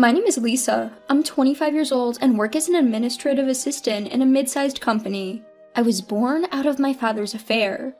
My name is Lisa. I'm 25 years old and work as an administrative assistant in a mid-sized company. I was born out of my father's affair.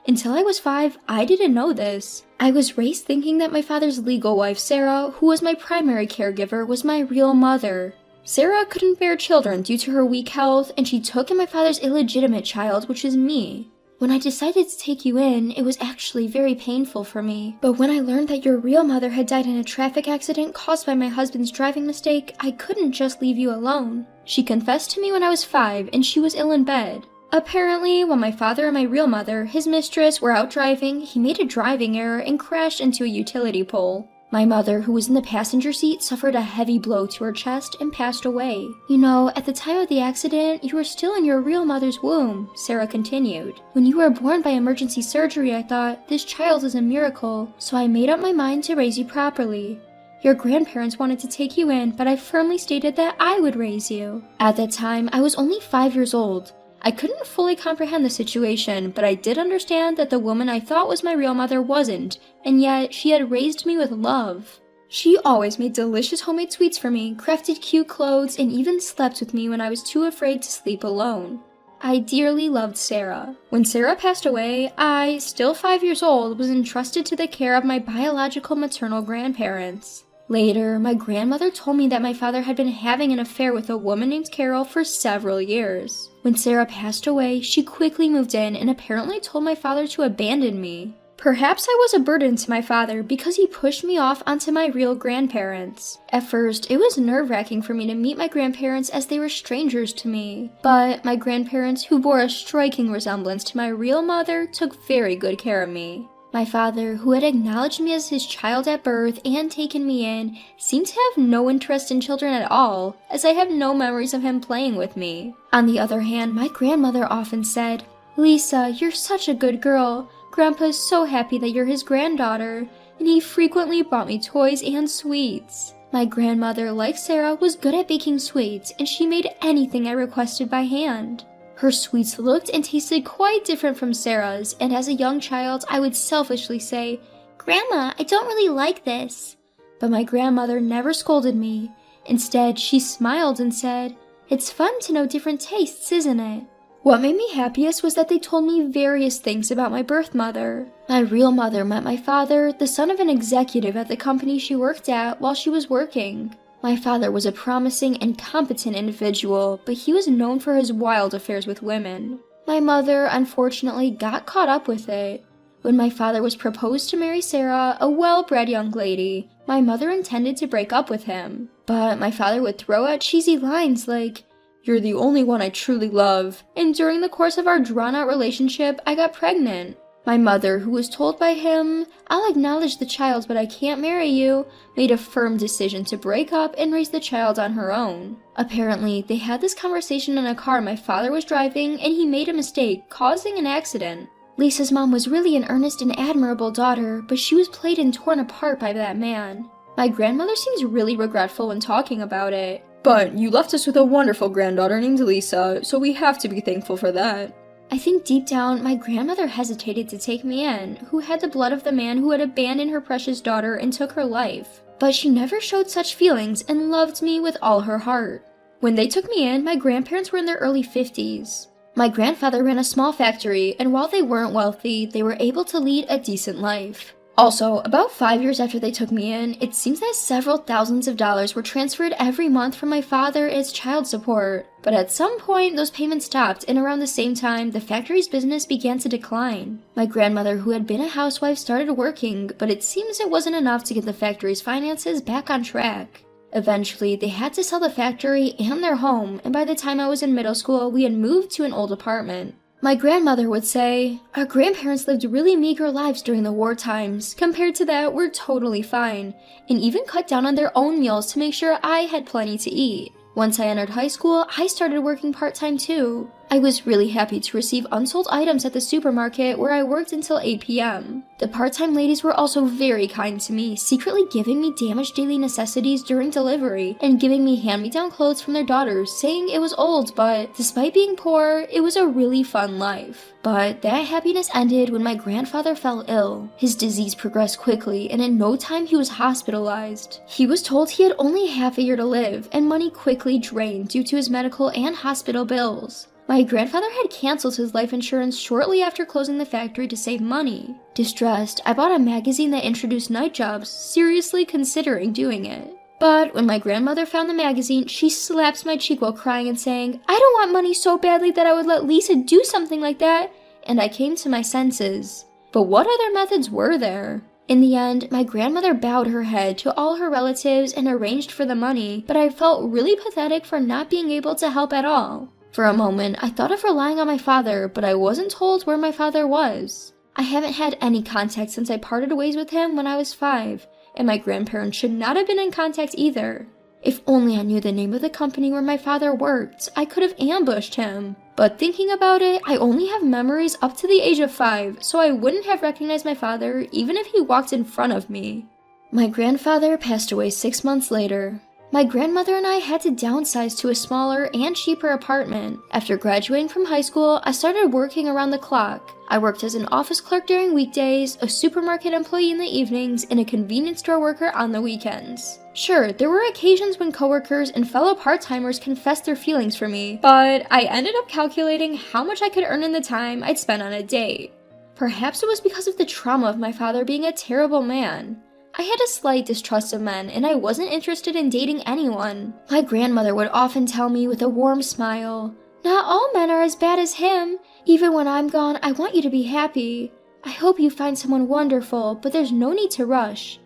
Until I was 5, I didn't know this. I was raised thinking that my father's legal wife, Sarah, who was my primary caregiver, was my real mother. Sarah couldn't bear children due to her weak health, and she took in my father's illegitimate child, which is me. When I decided to take you in, it was actually very painful for me. But when I learned that your real mother had died in a traffic accident caused by my husband's driving mistake, I couldn't just leave you alone. She confessed to me when I was 5, and she was ill in bed. Apparently, when my father and my real mother, his mistress, were out driving, he made a driving error and crashed into a utility pole. My mother, who was in the passenger seat, suffered a heavy blow to her chest and passed away. You know, at the time of the accident, you were still in your real mother's womb, Sarah continued. When you were born by emergency surgery, I thought, this child is a miracle, so I made up my mind to raise you properly. Your grandparents wanted to take you in, but I firmly stated that I would raise you. At that time, I was only 5 years old. I couldn't fully comprehend the situation, but I did understand that the woman I thought was my real mother wasn't, and yet she had raised me with love. She always made delicious homemade sweets for me, crafted cute clothes, and even slept with me when I was too afraid to sleep alone. I dearly loved Sarah. When Sarah passed away, I, still 5 years old, was entrusted to the care of my biological maternal grandparents. Later, my grandmother told me that my father had been having an affair with a woman named Carol for several years. When Sarah passed away, she quickly moved in and apparently told my father to abandon me. Perhaps I was a burden to my father because he pushed me off onto my real grandparents. At first, it was nerve-wracking for me to meet my grandparents as they were strangers to me. But my grandparents, who bore a striking resemblance to my real mother, took very good care of me. My father, who had acknowledged me as his child at birth and taken me in, seemed to have no interest in children at all, as I have no memories of him playing with me. On the other hand, my grandmother often said, "Lisa, you're such a good girl. Grandpa's so happy that you're his granddaughter," and he frequently bought me toys and sweets. My grandmother, like Sarah, was good at baking sweets, and she made anything I requested by hand. Her sweets looked and tasted quite different from Sarah's, and as a young child, I would selfishly say, "Grandma, I don't really like this." But my grandmother never scolded me. Instead, she smiled and said, "It's fun to know different tastes, isn't it?" What made me happiest was that they told me various things about my birth mother. My real mother met my father, the son of an executive at the company she worked at, while she was working. My father was a promising and competent individual, but he was known for his wild affairs with women. My mother, unfortunately, got caught up with it. When my father was proposed to marry Sarah, a well-bred young lady, my mother intended to break up with him. But my father would throw out cheesy lines like, "You're the only one I truly love," and during the course of our drawn-out relationship, I got pregnant. My mother, who was told by him, "I'll acknowledge the child, but I can't marry you," made a firm decision to break up and raise the child on her own. Apparently, they had this conversation in a car my father was driving, and he made a mistake, causing an accident. Lisa's mom was really an earnest and admirable daughter, but she was played and torn apart by that man. My grandmother seems really regretful when talking about it. "But you left us with a wonderful granddaughter named Lisa, so we have to be thankful for that." I think deep down, my grandmother hesitated to take me in, who had the blood of the man who had abandoned her precious daughter and took her life. But she never showed such feelings and loved me with all her heart. When they took me in, my grandparents were in their early 50s. My grandfather ran a small factory, and while they weren't wealthy, they were able to lead a decent life. Also, about 5 years after they took me in, it seems that several thousands of dollars were transferred every month from my father as child support. But at some point, those payments stopped, and around the same time, the factory's business began to decline. My grandmother, who had been a housewife, started working, but it seems it wasn't enough to get the factory's finances back on track. Eventually, they had to sell the factory and their home, and by the time I was in middle school, we had moved to an old apartment. My grandmother would say, "Our grandparents lived really meager lives during the war times. Compared to that, we're totally fine," and even cut down on their own meals to make sure I had plenty to eat. Once I entered high school, I started working part-time too. I was really happy to receive unsold items at the supermarket where I worked until 8 p.m. The part-time ladies were also very kind to me, secretly giving me damaged daily necessities during delivery and giving me hand-me-down clothes from their daughters, saying it was old, but despite being poor, it was a really fun life. But that happiness ended when my grandfather fell ill. His disease progressed quickly, and in no time he was hospitalized. He was told he had only half a year to live, and money quickly drained due to his medical and hospital bills. My grandfather had canceled his life insurance shortly after closing the factory to save money. Distressed, I bought a magazine that introduced night jobs, seriously considering doing it. But when my grandmother found the magazine, she slaps my cheek while crying and saying, "I don't want money so badly that I would let Lisa do something like that," and I came to my senses. But what other methods were there? In the end, my grandmother bowed her head to all her relatives and arranged for the money, but I felt really pathetic for not being able to help at all. For a moment, I thought of relying on my father, but I wasn't told where my father was. I haven't had any contact since I parted ways with him when I was 5, and my grandparents should not have been in contact either. If only I knew the name of the company where my father worked, I could have ambushed him. But thinking about it, I only have memories up to the age of 5, so I wouldn't have recognized my father even if he walked in front of me. My grandfather passed away 6 months later. My grandmother and I had to downsize to a smaller and cheaper apartment. After graduating from high school, I started working around the clock. I worked as an office clerk during weekdays, a supermarket employee in the evenings, and a convenience store worker on the weekends. Sure, there were occasions when coworkers and fellow part-timers confessed their feelings for me, but I ended up calculating how much I could earn in the time I'd spend on a date. Perhaps it was because of the trauma of my father being a terrible man. I had a slight distrust of men, and I wasn't interested in dating anyone. My grandmother would often tell me with a warm smile, "Not all men are as bad as him. Even when I'm gone, I want you to be happy. I hope you find someone wonderful, but there's no need to rush."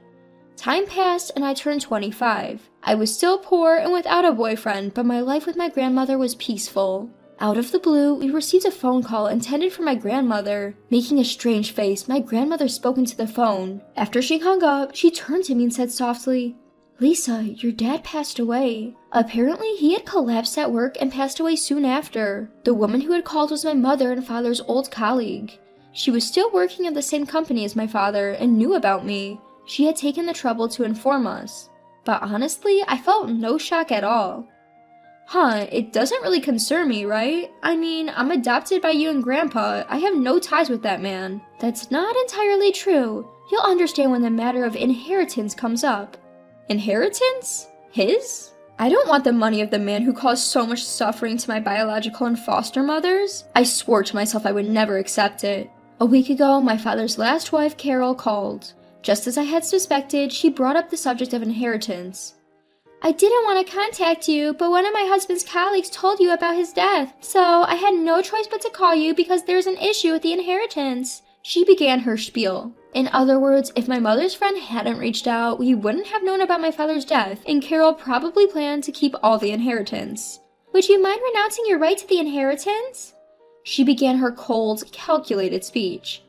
Time passed and I turned 25. I was still poor and without a boyfriend, but my life with my grandmother was peaceful. Out of the blue, we received a phone call intended for my grandmother. Making a strange face, my grandmother spoke into the phone. After she hung up, she turned to me and said softly, "Lisa, your dad passed away." Apparently, he had collapsed at work and passed away soon after. The woman who had called was my mother and father's old colleague. She was still working at the same company as my father and knew about me. She had taken the trouble to inform us. But honestly, I felt no shock at all. It doesn't really concern me, right? I mean, I'm adopted by you and Grandpa. I have no ties with that man. That's not entirely true. You'll understand when the matter of inheritance comes up. Inheritance? His? I don't want the money of the man who caused so much suffering to my biological and foster mothers. I swore to myself I would never accept it. A week ago, my father's last wife, Carol, called. Just as I had suspected, she brought up the subject of inheritance. "I didn't want to contact you, but one of my husband's colleagues told you about his death, so I had no choice but to call you because there's an issue with the inheritance." She began her spiel. In other words, if my mother's friend hadn't reached out, we wouldn't have known about my father's death, and Carol probably planned to keep all the inheritance. "Would you mind renouncing your right to the inheritance?" She began her cold, calculated speech.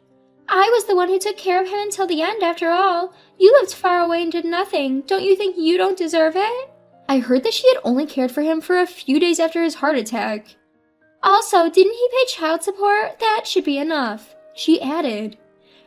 "I was the one who took care of him until the end, after all. You lived far away and did nothing. Don't you think you don't deserve it?" I heard that she had only cared for him for a few days after his heart attack. "Also, didn't he pay child support? That should be enough," she added.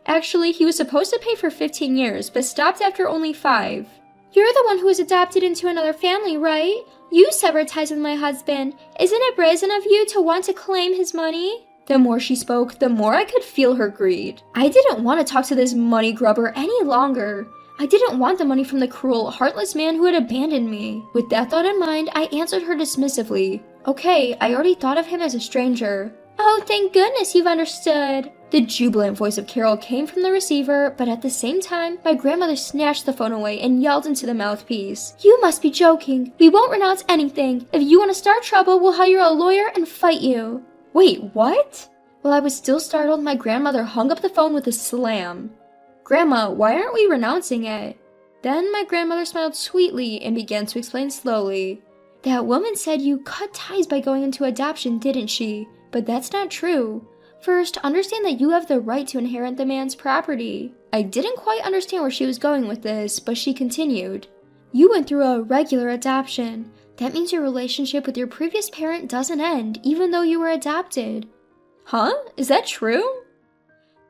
Actually, he was supposed to pay for 15 years, but stopped after only 5. "You're the one who was adopted into another family, right? You severed ties with my husband. Isn't it brazen of you to want to claim his money?" The more she spoke, the more I could feel her greed. I didn't want to talk to this money grubber any longer. I didn't want the money from the cruel, heartless man who had abandoned me. With that thought in mind, I answered her dismissively. "Okay, I already thought of him as a stranger." "Oh, thank goodness you've understood." The jubilant voice of Carol came from the receiver, but at the same time, my grandmother snatched the phone away and yelled into the mouthpiece. "You must be joking. We won't renounce anything. If you want to start trouble, we'll hire a lawyer and fight you." Wait, what? While I was still startled, my grandmother hung up the phone with a slam. "Grandma, why aren't we renouncing it?" Then my grandmother smiled sweetly and began to explain slowly. "That woman said you cut ties by going into adoption, didn't she? But that's not true. First, understand that you have the right to inherit the man's property." I didn't quite understand where she was going with this, but she continued. "You went through a regular adoption. That means your relationship with your previous parent doesn't end, even though you were adopted. Huh? Is that true?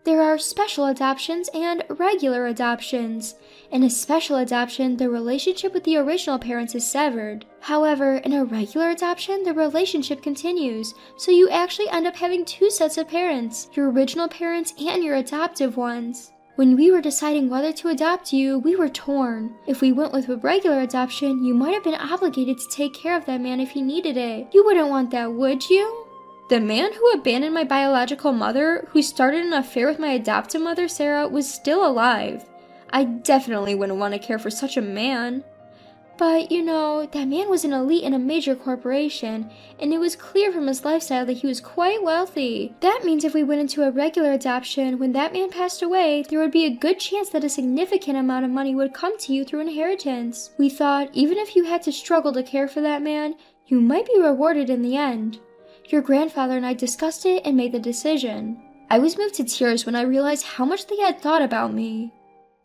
There are special adoptions and regular adoptions. In a special adoption, the relationship with the original parents is severed. However, in a regular adoption, the relationship continues, so you actually end up having two sets of parents, your original parents and your adoptive ones. When we were deciding whether to adopt you, we were torn. If we went with a regular adoption, you might have been obligated to take care of that man if he needed it. You wouldn't want that, would you? The man who abandoned my biological mother, who started an affair with my adoptive mother, Sarah, was still alive. I definitely wouldn't want to care for such a man. But, that man was an elite in a major corporation, and it was clear from his lifestyle that he was quite wealthy. That means if we went into a regular adoption, when that man passed away, there would be a good chance that a significant amount of money would come to you through inheritance. We thought, even if you had to struggle to care for that man, you might be rewarded in the end. Your grandfather and I discussed it and made the decision. I was moved to tears when I realized how much they had thought about me.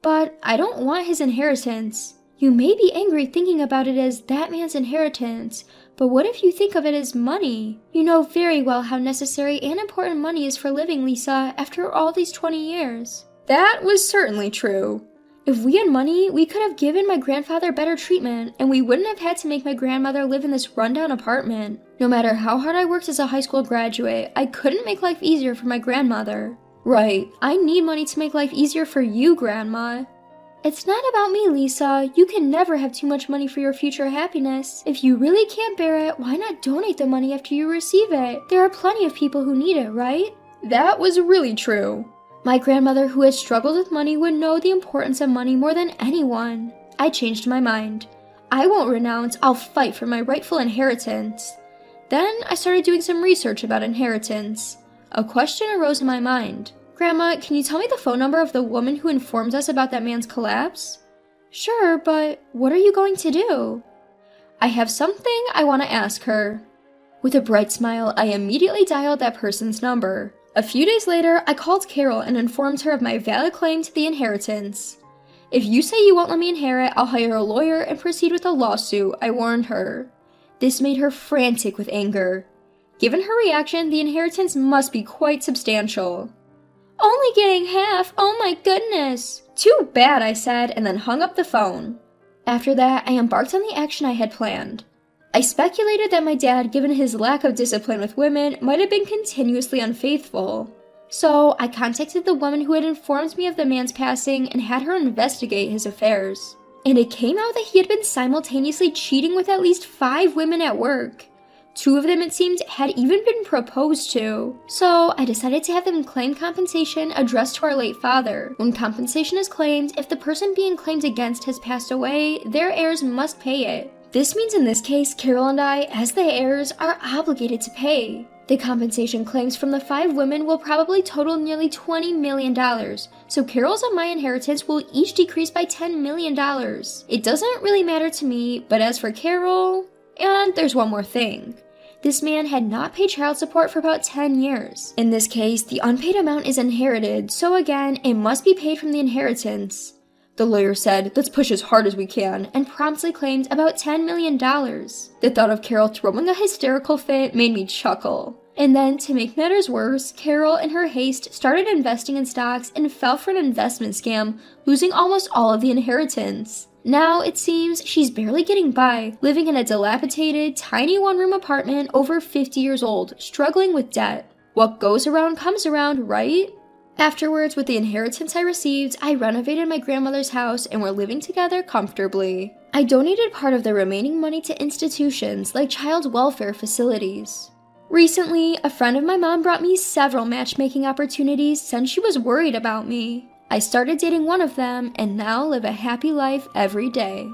But I don't want his inheritance. You may be angry thinking about it as that man's inheritance, but what if you think of it as money? You know very well how necessary and important money is for living, Lisa, after all these 20 years. That was certainly true. If we had money, we could have given my grandfather better treatment, and we wouldn't have had to make my grandmother live in this rundown apartment. No matter how hard I worked as a high school graduate, I couldn't make life easier for my grandmother. Right, I need money to make life easier for you, Grandma. It's not about me, Lisa. You can never have too much money for your future happiness. If you really can't bear it, why not donate the money after you receive it? There are plenty of people who need it, right? That was really true. My grandmother, who has struggled with money, would know the importance of money more than anyone. I changed my mind. I won't renounce, I'll fight for my rightful inheritance. Then I started doing some research about inheritance. A question arose in my mind. Grandma, can you tell me the phone number of the woman who informed us about that man's collapse? Sure, but what are you going to do? I have something I want to ask her. With a bright smile, I immediately dialed that person's number. A few days later, I called Carol and informed her of my valid claim to the inheritance. If you say you won't let me inherit, I'll hire a lawyer and proceed with a lawsuit, I warned her. This made her frantic with anger. Given her reaction, the inheritance must be quite substantial. Only getting half, oh my goodness. Too bad, I said, and then hung up the phone. After that, I embarked on the action I had planned. I speculated that my dad, given his lack of discipline with women, might have been continuously unfaithful. So, I contacted the woman who had informed me of the man's passing and had her investigate his affairs. And it came out that he had been simultaneously cheating with at least 5 women at work. 2 of them, it seemed, had even been proposed to. So, I decided to have them claim compensation addressed to our late father. When compensation is claimed, if the person being claimed against has passed away, their heirs must pay it. This means in this case, Carol and I, as the heirs, are obligated to pay. The compensation claims from the 5 women will probably total nearly $20 million, so Carol's and my inheritance will each decrease by $10 million. It doesn't really matter to me, but as for Carol... And there's one more thing. This man had not paid child support for about 10 years. In this case, the unpaid amount is inherited, so again, it must be paid from the inheritance. The lawyer said, let's push as hard as we can, and promptly claimed about $10 million. The thought of Carol throwing a hysterical fit made me chuckle. And then, to make matters worse, Carol, in her haste, started investing in stocks and fell for an investment scam, losing almost all of the inheritance. Now, it seems, she's barely getting by, living in a dilapidated, tiny one-room apartment over 50 years old, struggling with debt. What goes around comes around, right? Afterwards, with the inheritance I received, I renovated my grandmother's house and we're living together comfortably. I donated part of the remaining money to institutions like child welfare facilities. Recently, a friend of my mom brought me several matchmaking opportunities since she was worried about me. I started dating one of them and now live a happy life every day.